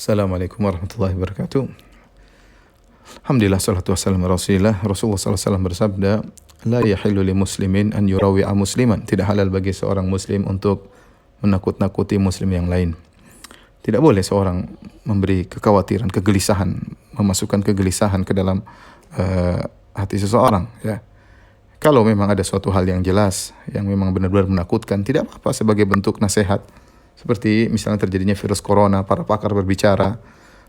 Assalamualaikum warahmatullahi wabarakatuh. Alhamdulillah, salatu wassalamu ala Rasulillah. Rasulullah SAW bersabda, La yahillu li muslimin an yurawi'a musliman. Tidak halal bagi seorang muslim untuk menakut-nakuti muslim yang lain. Tidak boleh seorang memberi kekhawatiran, kegelisahan, memasukkan kegelisahan ke dalam hati seseorang. Ya. Kalau memang ada suatu hal yang jelas, yang memang benar-benar menakutkan, tidak apa-apa sebagai bentuk nasihat. Seperti misalnya terjadinya virus corona, para pakar berbicara,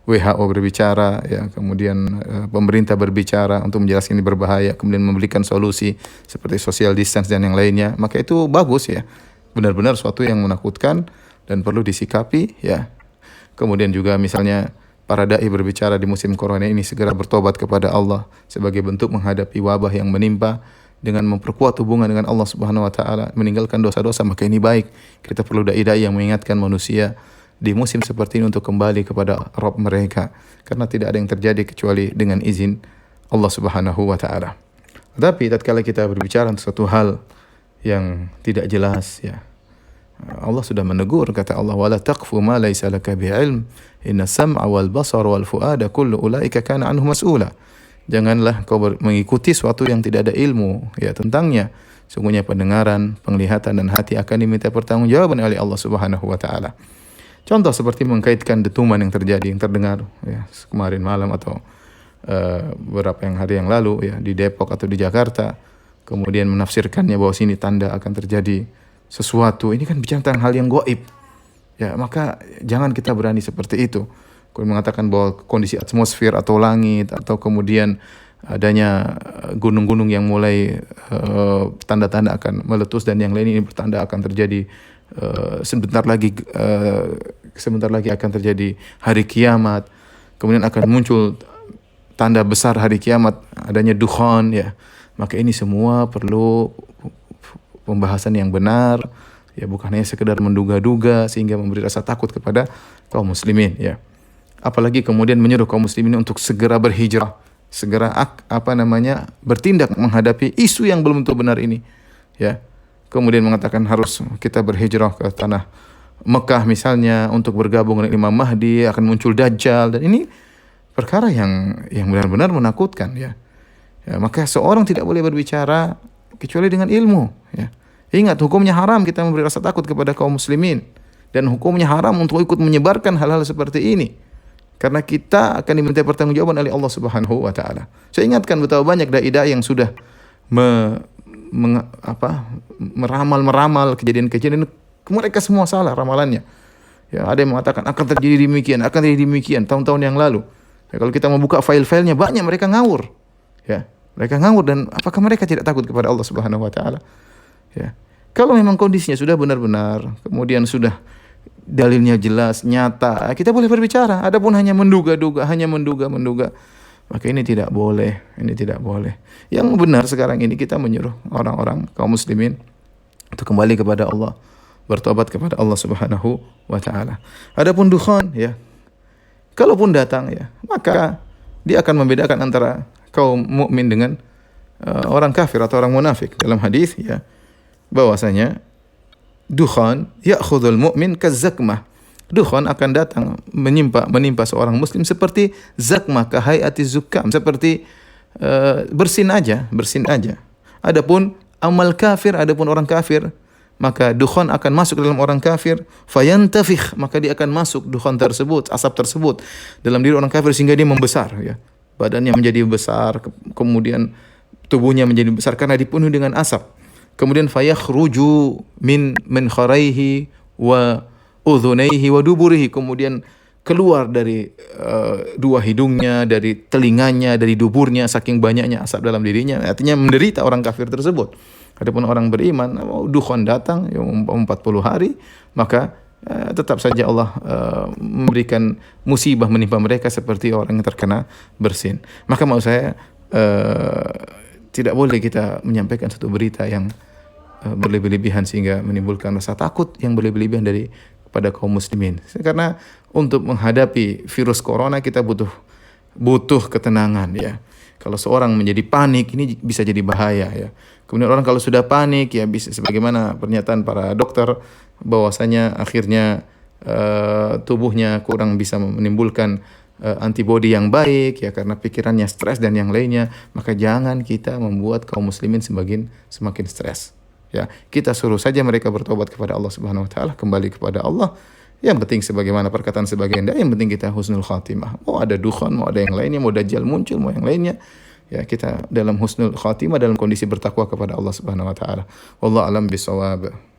WHO berbicara, ya, kemudian pemerintah berbicara untuk menjelaskan ini berbahaya, kemudian memberikan solusi seperti social distance dan yang lainnya, maka itu bagus ya. Benar-benar suatu yang menakutkan dan perlu disikapi ya. Kemudian juga misalnya para dai berbicara di musim corona ini segera bertobat kepada Allah sebagai bentuk menghadapi wabah yang menimpa dengan memperkuat hubungan dengan Allah Subhanahu wa taala, meninggalkan dosa-dosa, maka ini baik. Kita perlu dai-dai yang mengingatkan manusia di musim seperti ini untuk kembali kepada Rabb mereka, karena tidak ada yang terjadi kecuali dengan izin Allah Subhanahu wa taala. Tapi tatkala kita berbicara tentang suatu hal yang tidak jelas ya, Allah sudah menegur, kata Allah, wala taqfu ma laysa laka bi'ilm inna sam'a wal basara wal fuada kullu ulaika kana anhu mas'ula. Janganlah kau mengikuti sesuatu yang tidak ada ilmu ya tentangnya. Sungguhnya pendengaran, penglihatan dan hati akan diminta pertanggungjawaban oleh Allah Subhanahu wa taala. Contoh seperti mengkaitkan dentuman yang terjadi, yang terdengar ya kemarin malam atau beberapa hari yang lalu ya di Depok atau di Jakarta. Kemudian menafsirkannya bahwa sini tanda akan terjadi sesuatu. Ini kan bicara tentang hal yang gaib. Ya, maka jangan kita berani seperti itu. Kemudian mengatakan bahwa kondisi atmosfer atau langit atau kemudian adanya gunung-gunung yang mulai tanda-tanda akan meletus dan yang lain ini bertanda akan terjadi sebentar lagi akan terjadi hari kiamat. Kemudian akan muncul tanda besar hari kiamat, adanya dukhan ya. Maka ini semua perlu pembahasan yang benar ya, bukan hanya sekedar menduga-duga sehingga memberi rasa takut kepada kaum muslimin ya. Apalagi kemudian menyuruh kaum muslimin untuk segera berhijrah, segera bertindak menghadapi isu yang belum tentu benar ini ya. Kemudian mengatakan harus kita berhijrah ke tanah Mekah misalnya untuk bergabung dengan Imam Mahdi, akan muncul Dajjal, dan ini perkara yang benar-benar menakutkan ya. Ya, maka seorang tidak boleh berbicara kecuali dengan ilmu ya. Ingat, hukumnya haram kita memberi rasa takut kepada kaum muslimin, dan hukumnya haram untuk ikut menyebarkan hal-hal seperti ini, karena kita akan diminta pertanggungjawaban oleh Allah Subhanahu wa taala. Saya ingatkan betapa banyak dai-dai yang sudah meramal kejadian-kejadian, mereka semua salah ramalannya. Ya, ada yang mengatakan akan terjadi demikian tahun-tahun yang lalu. Ya, kalau kita membuka file-filenya banyak mereka ngawur. Ya, mereka ngawur, dan apakah mereka tidak takut kepada Allah Subhanahu wa taala? Ya. Kalau memang kondisinya sudah benar-benar, kemudian sudah dalilnya jelas, nyata, kita boleh berbicara. Adapun hanya menduga-duga, maka ini tidak boleh. Yang benar sekarang ini kita menyuruh orang-orang kaum muslimin untuk kembali kepada Allah, bertobat kepada Allah Subhanahu wa taala. Adapun dukhan ya, kalaupun datang ya, maka dia akan membedakan antara kaum mukmin dengan orang kafir atau orang munafik. Dalam hadis ya, bahwasanya dukhan ya'khudhul mu'min kazakmah. Dukhan akan datang menimpa seorang muslim seperti zakmah, kahayati zukam, seperti bersin aja. Adapun orang kafir, maka dukhan akan masuk dalam orang kafir, fayantafikh, maka dia akan masuk dukhan tersebut, asap tersebut dalam diri orang kafir sehingga dia membesar ya. Badannya menjadi besar, kemudian tubuhnya menjadi besar karena dipenuhi dengan asap. Kemudian fayakhruju min kharaihi wa udhunaihi wa duburihi, kemudian keluar dari dua hidungnya, dari telinganya, dari duburnya, saking banyaknya asap dalam dirinya. Artinya menderita orang kafir tersebut. Adapun orang beriman, dukhan datang 40 hari, maka tetap saja Allah memberikan musibah menimpa mereka seperti orang yang terkena bersin. Maka mau saya tidak boleh kita menyampaikan satu berita yang berlebih-lebihan sehingga menimbulkan rasa takut yang berlebih-lebihan kepada kaum muslimin. Karena untuk menghadapi virus corona kita butuh ketenangan ya. Kalau seorang menjadi panik, ini bisa jadi bahaya ya. Kemudian orang kalau sudah panik ya bisa, sebagaimana pernyataan para dokter bahwasanya akhirnya tubuhnya kurang bisa menimbulkan antibodi yang baik ya karena pikirannya stres dan yang lainnya, maka jangan kita membuat kaum muslimin semakin stres. Ya, kita suruh saja mereka bertobat kepada Allah Subhanahu wa taala, kembali kepada Allah. Yang penting sebagaimana perkataan sebagian dai, yang penting kita husnul khatimah. Mau ada dukhan, mau ada yang lainnya, mau dajjal muncul, mau yang lainnya, ya kita dalam husnul khatimah, dalam kondisi bertakwa kepada Allah Subhanahu wa taala. Wallahu alam bisawab.